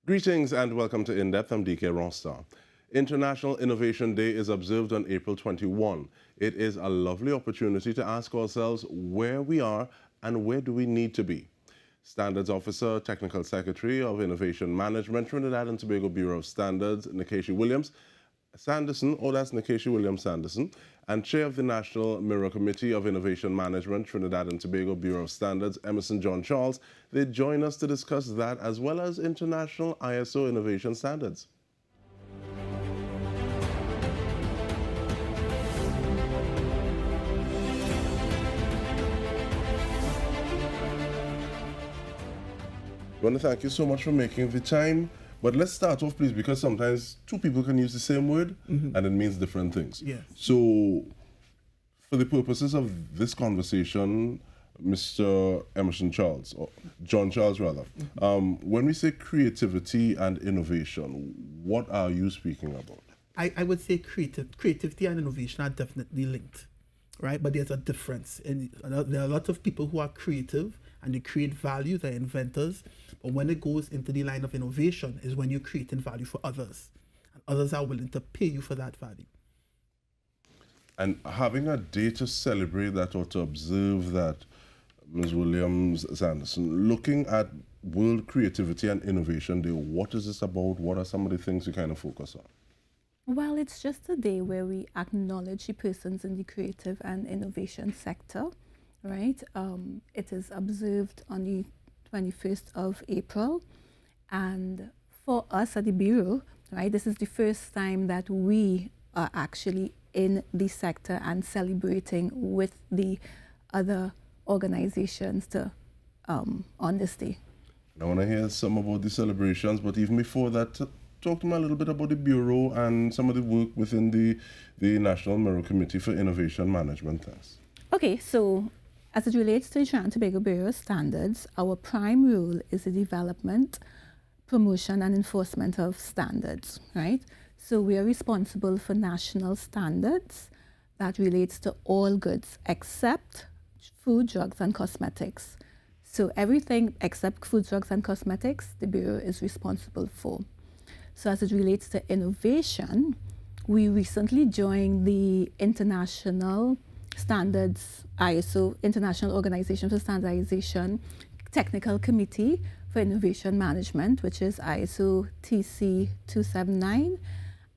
Greetings and welcome to In Depth. I'm Dike Rostant. International Innovation Day is observed on April 21. It is a lovely opportunity to ask ourselves where we are and where do we need to be. Standards Officer, Technical Secretary of Innovation Management, Trinidad and Tobago Bureau of Standards, Nkechi Williams Sanderson, that's Nkechi Williams Sanderson, and Chair of the National Mirror Committee of Innovation Management, Trinidad and Tobago Bureau of Standards, Emerson John-Charles. They join us to discuss that as well as international ISO innovation standards. I want to thank you so much for making the time. But let's start off, please, because sometimes two people can use the same word and it means different things. Yes. So, for the purposes of this conversation, Mr. Emerson Charles, or John Charles rather, when we say creativity and innovation, what are you speaking about? I would say creativity and innovation are definitely linked, right? But there's a difference. And there are a lot of people who are creative and they create value, they're inventors. But when it goes into the line of innovation is when you're creating value for others. And others are willing to pay you for that value. And having a day to celebrate that or to observe that, Ms. Williams Sanderson, looking at World Creativity and Innovation Day, what is this about? What are some of the things you kind of focus on? Well, it's just a day where we acknowledge the persons in the creative and innovation sector, right? It is observed on the 21st of April. And for us at the Bureau, right, this is the first time that we are actually in the sector and celebrating with the other organizations on this day. I want to hear some about the celebrations, but even before that, talk to me a little bit about the Bureau and some of the work within the National Mirror Committee for Innovation Management. Thanks. Okay, so as it relates to the Trinidad and Tobago Bureau of Standards, our prime role is the development, promotion, and enforcement of standards, right? So we are responsible for national standards that relates to all goods except food, drugs, and cosmetics. So everything except food, drugs, and cosmetics, the Bureau is responsible for. So as it relates to innovation, we recently joined the International Standards, ISO, International Organization for Standardization Technical Committee for Innovation Management, which is ISO TC 279.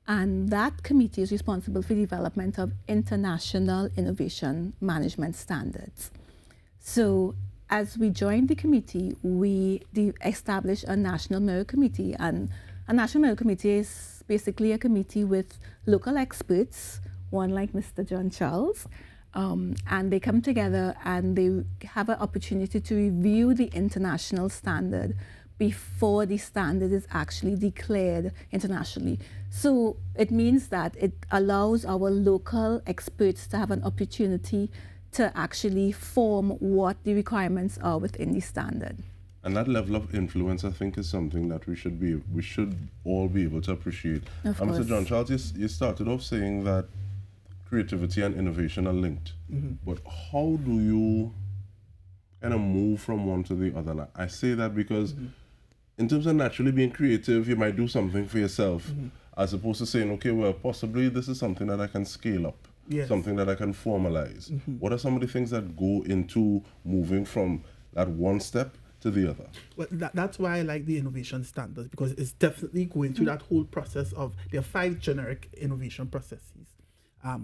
And that committee is responsible for the development of international innovation management standards. So as we joined the committee, we established a National Mirror Committee. And a National Mirror Committee is basically a committee with local experts, one like Mr. John-Charles, and they come together and they have an opportunity to review the international standard before the standard is actually declared internationally. So it means that it allows our local experts to have an opportunity to actually form what the requirements are within the standard. And that level of influence, I think, is something that we should all be able to appreciate. Mr. John-Charles, you started off saying that creativity and innovation are linked. But how do you kind of move from one to the other? Like, I say that because in terms of naturally being creative, you might do something for yourself as opposed to saying, okay, well, possibly this is something that I can scale up, something that I can formalize. What are some of the things that go into moving from that one step to the other? Well, that's why I like the innovation standards, because it's definitely going through that whole process of, there are 5 generic innovation processes.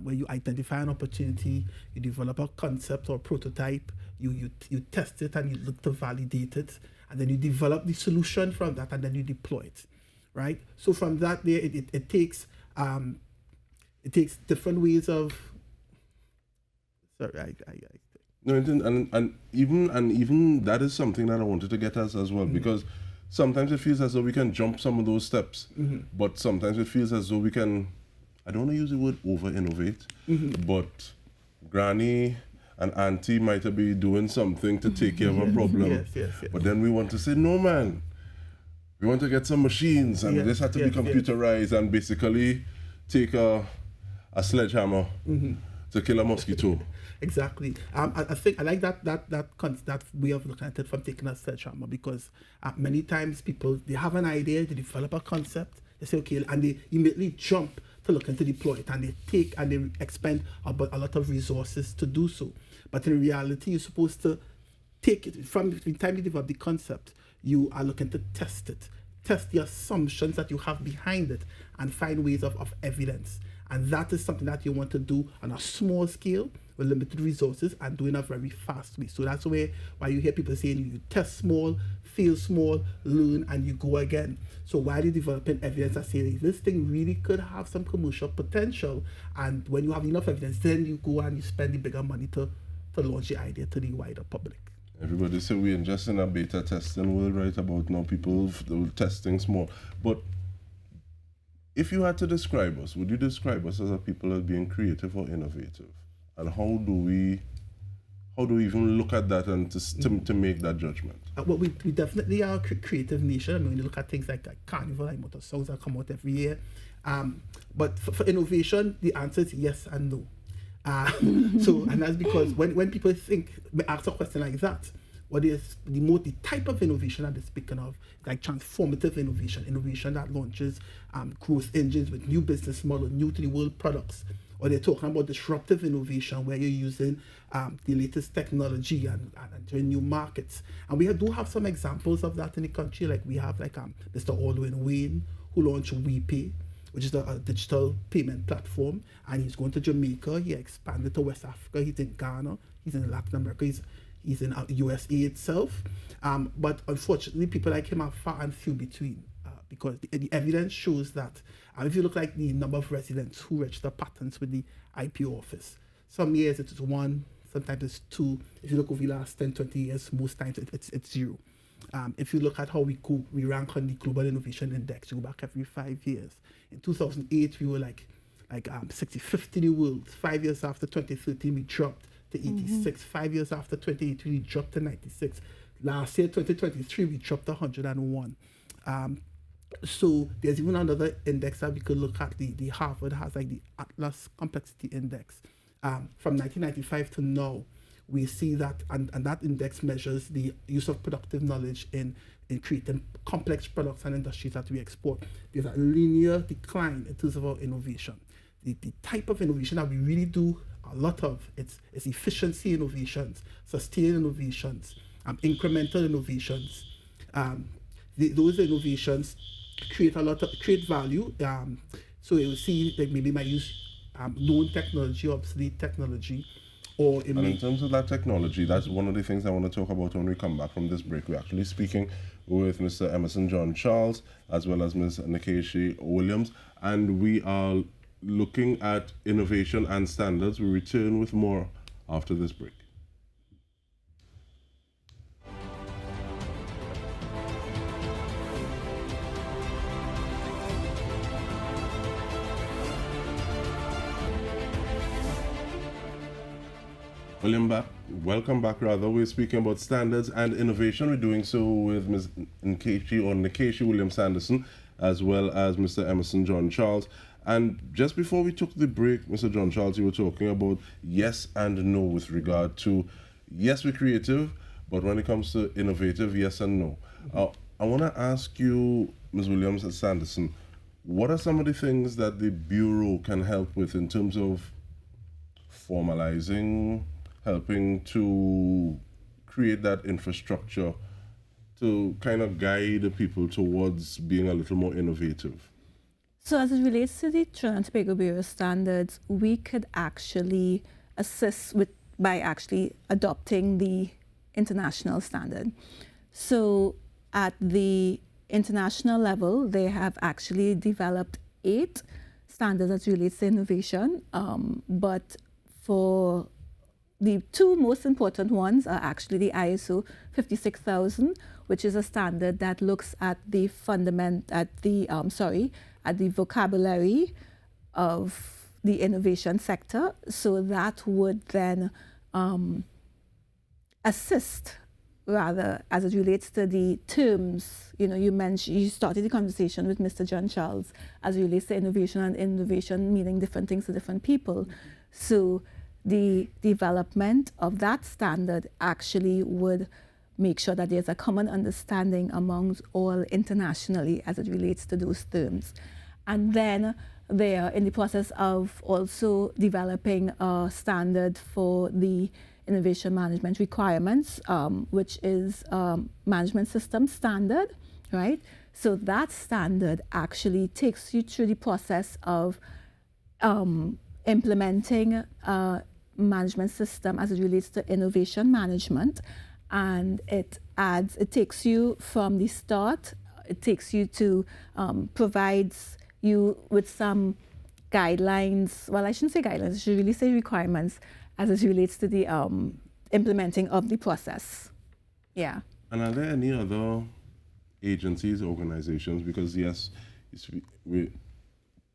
Where you identify an opportunity, you develop a concept or prototype, you test it and you look to validate it, and then you develop the solution from that and then you deploy it, right? So from that there, it takes different ways of, sorry, No, and even that is something that I wanted to get as well, because sometimes it feels as though we can jump some of those steps, but sometimes it feels as though we can, I don't want to use the word over-innovate, but granny and auntie might be doing something to take care of a problem. Yes. But then we want to say, no, man, we want to get some machines and this had to be computerized and basically take a sledgehammer to kill a mosquito. Exactly. I think I like that way of looking at it from taking a sledgehammer, because many times people, they have an idea, they develop a concept, they say okay, and they immediately jump to look into deploy it, and they take and they expend a lot of resources to do so. But in reality, you're supposed to take it from the time you develop the concept, you are looking to test it, test the assumptions that you have behind it, and find ways of evidence. And that is something that you want to do on a small scale with limited resources and do in a very fast way. So that's why you hear people saying you test small, fail small, learn, and you go again. So while you're developing evidence that says this thing really could have some commercial potential, and when you have enough evidence, then you go and you spend the bigger money to launch the idea to the wider public. Everybody say we're just in a beta testing world right about now, people testing small. But if you had to describe us, would you describe us as a people as being creative or innovative? And how do we even look at that and to make that judgment? Well, we definitely are a creative nation. I mean, when you look at things like Carnival, like motor songs that come out every year. But for innovation, the answer is yes and no. And that's because when people ask a question like that, what is the type of innovation that they're speaking of, like transformative innovation that launches growth engines with new business model, new to the world products, or they're talking about disruptive innovation where you're using the latest technology and entering new markets. And we do have some examples of that in the country. Like we have Mr. Alwyn Wayne, who launched WePay, which is a digital payment platform, and he's going to Jamaica. He expanded to West Africa. He's in Ghana. He's in Latin America. He's in USA itself. But unfortunately, people like him are far and few between, because the evidence shows that if you look like the number of residents who register patents with the IP office, some years it is 1, sometimes it's 2. If you look over the last 10, 20 years, most times it's 0. If you look at how we rank on the Global Innovation Index, you go back every 5 years. In 2008, we were like 65th in the world. 5 years after 2013, we dropped to 86. 5 years after 2018, we dropped to 96. Last year, 2023, we dropped to 101. So there's even another index that we could look at. The Harvard has the Atlas Complexity Index. From 1995 to now, we see that, and that index measures the use of productive knowledge in creating complex products and industries that we export. There's a linear decline in terms of our innovation. The type of innovation that we really do a lot of, it's efficiency innovations, sustained innovations, incremental innovations. Those innovations create value. So you will see that maybe might use known technology, obsolete technology, or in terms of that technology, that's one of the things I want to talk about when we come back from this break. We're actually speaking with Mr. Emerson John-Charles as well as Ms. Nkechi Williams, and we are looking at innovation and standards. We return with more after this break. Welcome back. We're speaking about standards and innovation. We're doing so with Ms. Nkechi Williams Sanderson, as well as Mr. Emerson John-Charles. And just before we took the break, Mr. John-Charles, you were talking about yes and no with regard to, yes, we're creative, but when it comes to innovative, yes and no. I want to ask you, Ms. Williams and Sanderson, what are some of the things that the Bureau can help with in terms of formalizing, helping to create that infrastructure to kind of guide the people towards being a little more innovative? So as it relates to the Trinidad and Tobago Bureau standards, we could actually assist by actually adopting the international standard. So at the international level, they have actually developed 8 standards that relates to innovation, but for the 2 most important ones are actually the ISO 56000, which is a standard that looks at the at the vocabulary of the innovation sector. So that would then assist, rather, as it relates to the terms. You started the conversation with Mr. John-Charles as it relates to innovation, and innovation meaning different things to different people. So the development of that standard actually would make sure that there's a common understanding amongst all internationally as it relates to those terms. And then they are in the process of also developing a standard for the innovation management requirements, which is management system standard, right? So that standard actually takes you through the process of implementing a management system as it relates to innovation management. And it takes you from the start, it takes you to, provides you with some guidelines. Well, I shouldn't say guidelines, I should really say requirements as it relates to the implementing of the process. Yeah. And are there any other agencies, organizations? Because yes, we're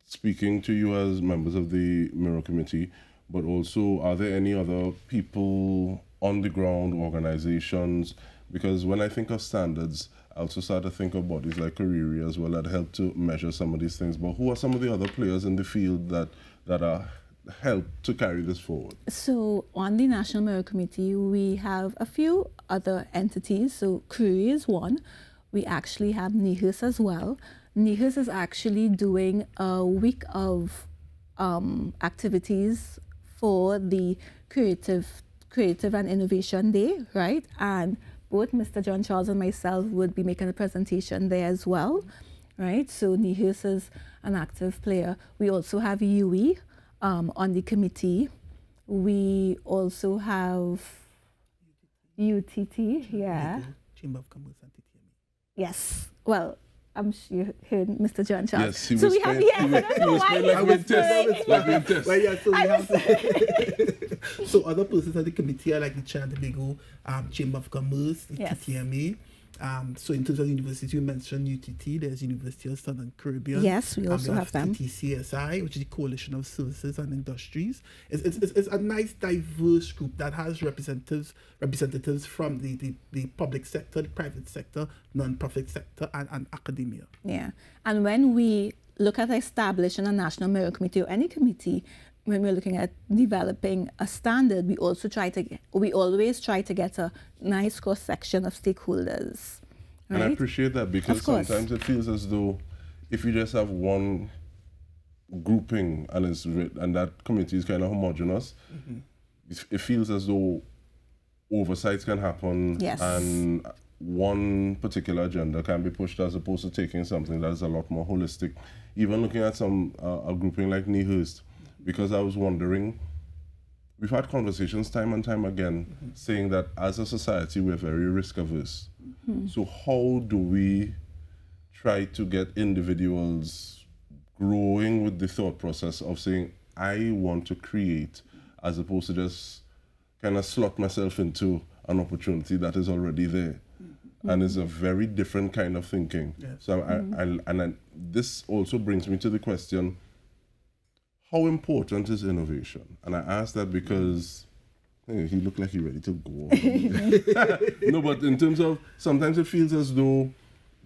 speaking to you as members of the Mirror Committee, but also are there any other people on the ground, organizations? Because when I think of standards, I also start to think of bodies like Cariri as well that help to measure some of these things. But who are some of the other players in the field that are help to carry this forward? So on the National Mirror Committee, we have a few other entities. So Cariri is one. We actually have NIHUS as well. NIHUS is actually doing a week of activities for the Creative and Innovation Day, right? And both Mr. John-Charles and myself would be making a presentation there as well, right? So NIHUS is an active player. We also have UE on the committee. We also have UTT, yeah. Chamber of Commerce and TTME. Yes. Well, I'm sure you heard Mr. John-Charles. Yes, he so was we have, playing, yes, I don't know why he was playing. Well, yeah, so we have so other persons on the committee are like the Trinidad and Tobago Chamber of Commerce, the Yes. TTMA. So in terms of universities, you mentioned UTT, there's University of Southern Caribbean. Yes, we also have them. TTCSI, which is the Coalition of Services and Industries. It's a nice, diverse group that has representatives from the public sector, the private sector, non-profit sector, and academia. Yeah. And when we look at establishing a National Mirror Committee or any committee, when we're looking at developing a standard, we always try to get a nice cross-section of stakeholders. Right? And I appreciate that, because sometimes it feels as though if you just have one grouping and that committee is kind of homogenous, it feels as though oversights can happen, Yes. and one particular agenda can be pushed as opposed to taking something that is a lot more holistic. Even looking at a grouping like NIHUS, because I was wondering, we've had conversations time and time again saying that as a society we're very risk averse. So how do we try to get individuals growing with the thought process of saying, I want to create, as opposed to just kind of slot myself into an opportunity that is already there? And it's a very different kind of thinking. Yes. So this also brings me to the question, how important is innovation? And I ask that because he looked like he's ready to go. No, but in terms of, sometimes it feels as though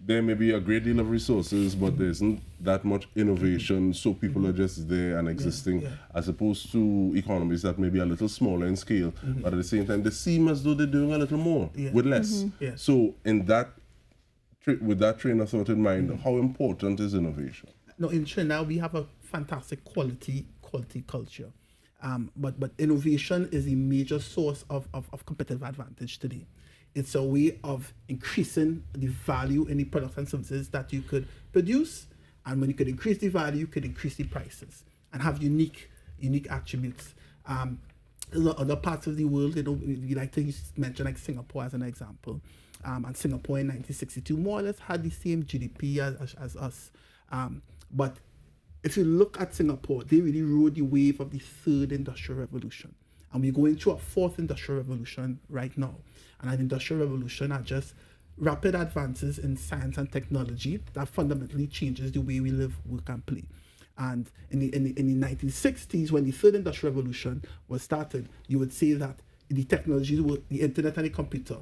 there may be a great deal of resources, but there isn't that much innovation, so people are just there and existing, as opposed to economies that may be a little smaller in scale, but at the same time, they seem as though they're doing a little more with less. So with that train of thought in mind, how important is innovation? No, in Trinidad, we have a fantastic quality culture. But innovation is a major source of competitive advantage today. It's a way of increasing the value in the products and services that you could produce. And when you could increase the value, you could increase the prices and have unique attributes. In other parts of the world, we like to mention like Singapore as an example. And Singapore in 1962 more or less had the same GDP as us. But if you look at Singapore, they really rode the wave of the third industrial revolution. And we're going through a fourth industrial revolution right now. And an industrial revolution are just rapid advances in science and technology that fundamentally changes the way we live, work, and play. And in the 1960s, when the third industrial revolution was started, you would say that the technologies were the internet and the computer.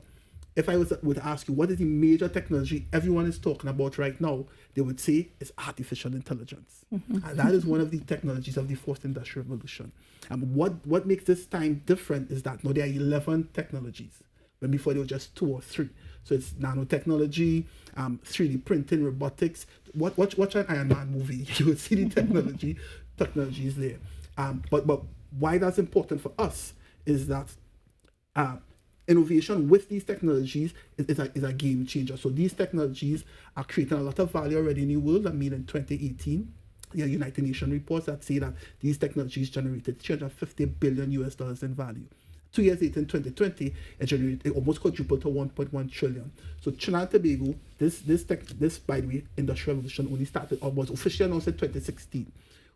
if I would ask you, what is the major technology everyone is talking about right now, they would say it's artificial intelligence. And that is one of the technologies of the fourth industrial revolution. And what makes this time different is that now there are 11 technologies, when before there were just 2 or 3. So it's nanotechnology, 3D printing, robotics. Watch an Iron Man movie, you will see the technologies there. But why that's important for us is that innovation with these technologies is a game changer. So these technologies are creating a lot of value already in the world. I mean, in 2018, there are United Nations reports that say that these technologies generated $350 billion in value. 2 years later, in 2020, it almost quadrupled to 1.1 trillion. So Trinidad and Tobago, this by the way, industrial revolution only started, or was officially announced in 2016.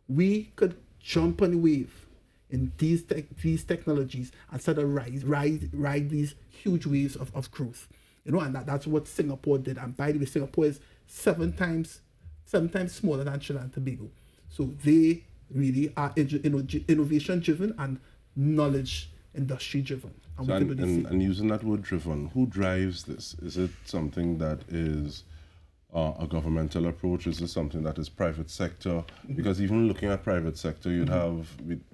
We could jump on the wave in these technologies and sort of ride these huge waves of growth. And that's what Singapore did. And by the way, Singapore is seven times smaller than Trinidad and Tobago. So they really are innovation driven and knowledge industry driven. And using that word driven, who drives this? Is it something that is a governmental approach? Is it something that is private sector? Because even looking at private sector, you'd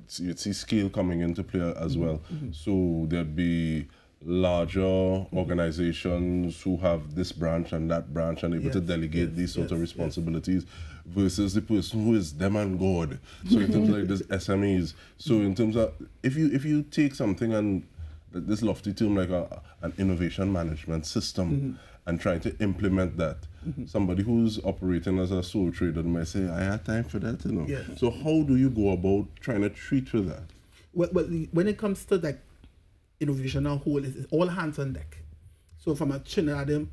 see scale coming into play as well. So there'd be larger organizations who have this branch and that branch and able to delegate these sorts of responsibilities versus the person who is them and God. So in terms of like this SMEs. So in terms of if you take something and this lofty term like an innovation management system and trying to implement that, somebody who's operating as a sole trader might say, I had time for that, So how do you go about trying to treat with that? Well, when it comes to like innovation on whole, is all hands on deck. So from a Trinidad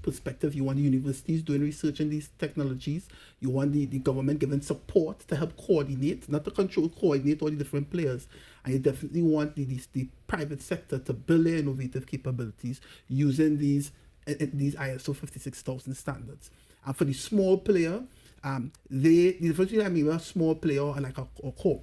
perspective, you want the universities doing research in these technologies. You want the government giving support to help coordinate, not to coordinate all the different players. And you definitely want the private sector to build their innovative capabilities using these ISO 56000 standards. And for the small player, the difference between a small player and like a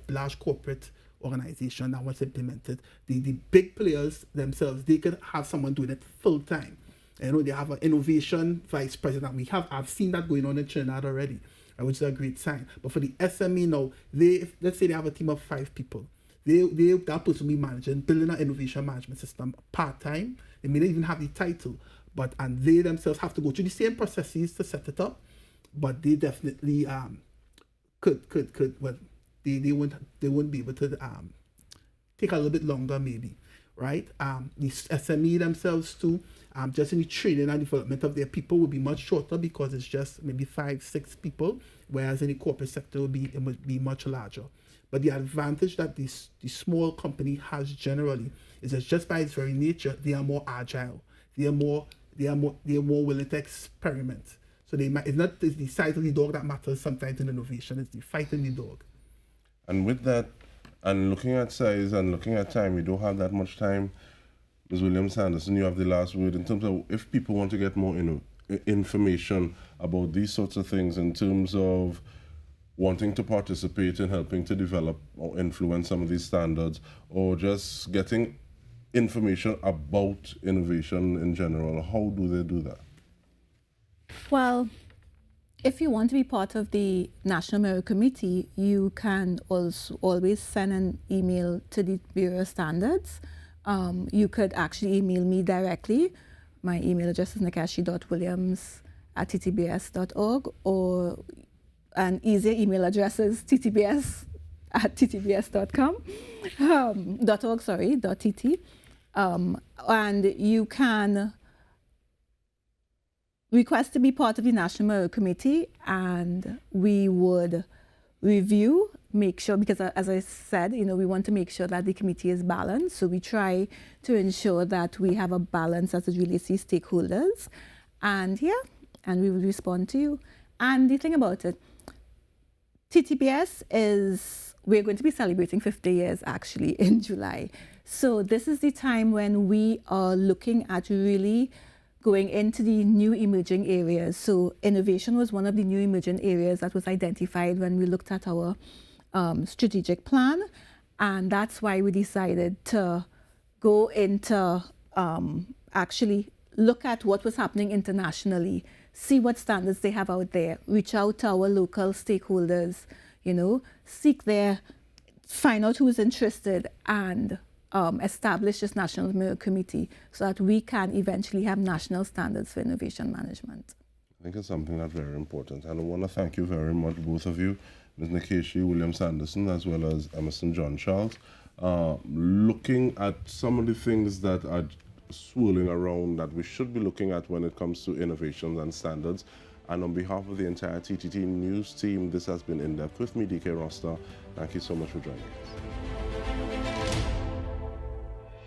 large corporate organization that was implemented, the big players themselves, they could have someone doing it full time. They have an innovation vice president. I've seen that going on in Trinidad already, which is a great sign. But for the SME now, let's say they have a team of 5 people. That person will be managing, building an innovation management system part-time. They may not even have the title, and they themselves have to go through the same processes to set it up, but they definitely they wouldn't be able to take a little bit longer maybe, right? The SME themselves too, just in the training and development of their people will be much shorter because it's just maybe 5-6 people, whereas in the corporate sector it would be much larger. But the advantage that the small company has generally is that just by its very nature, they are more agile. They are more willing to experiment. So it's not the size of the dog that matters sometimes in innovation, it's the fight in the dog. And with that, and looking at size and looking at time, we don't have that much time. Ms. Williams Sanderson, you have the last word in terms of if people want to get more information about these sorts of things in terms of wanting to participate in helping to develop or influence some of these standards, or just getting information about innovation in general, how do they do that? Well, if you want to be part of the National Merit Committee, you can also always send an email to the Bureau of Standards. You could actually email me directly. My email address is nkechi.williams@ttbs.org, or an easier email address is ttbs@ttbs.com, and you can request to be part of the National Merit Committee, and we would review, make sure, because as I said, we want to make sure that the committee is balanced. So we try to ensure that we have a balance as it relates to stakeholders. And we will respond to you. And the thing about it, TTBS we're going to be celebrating 50 years actually in July. So this is the time when we are looking at really going into the new emerging areas. So innovation was one of the new emerging areas that was identified when we looked at our strategic plan. And that's why we decided to go into actually look at what was happening internationally, see what standards they have out there, reach out to our local stakeholders, find out who's interested, and establish this National Mirror Committee so that we can eventually have national standards for innovation management. I think it's something that's very important. And I want to thank you very much, both of you, Ms. Nkechi Williams Sanderson as well as Emerson John-Charles, looking at some of the things that are swirling around that we should be looking at when it comes to innovations and standards. And on behalf of the entire TTT News team, this has been In Depth with me, Dike Rostant. Thank you so much for joining us.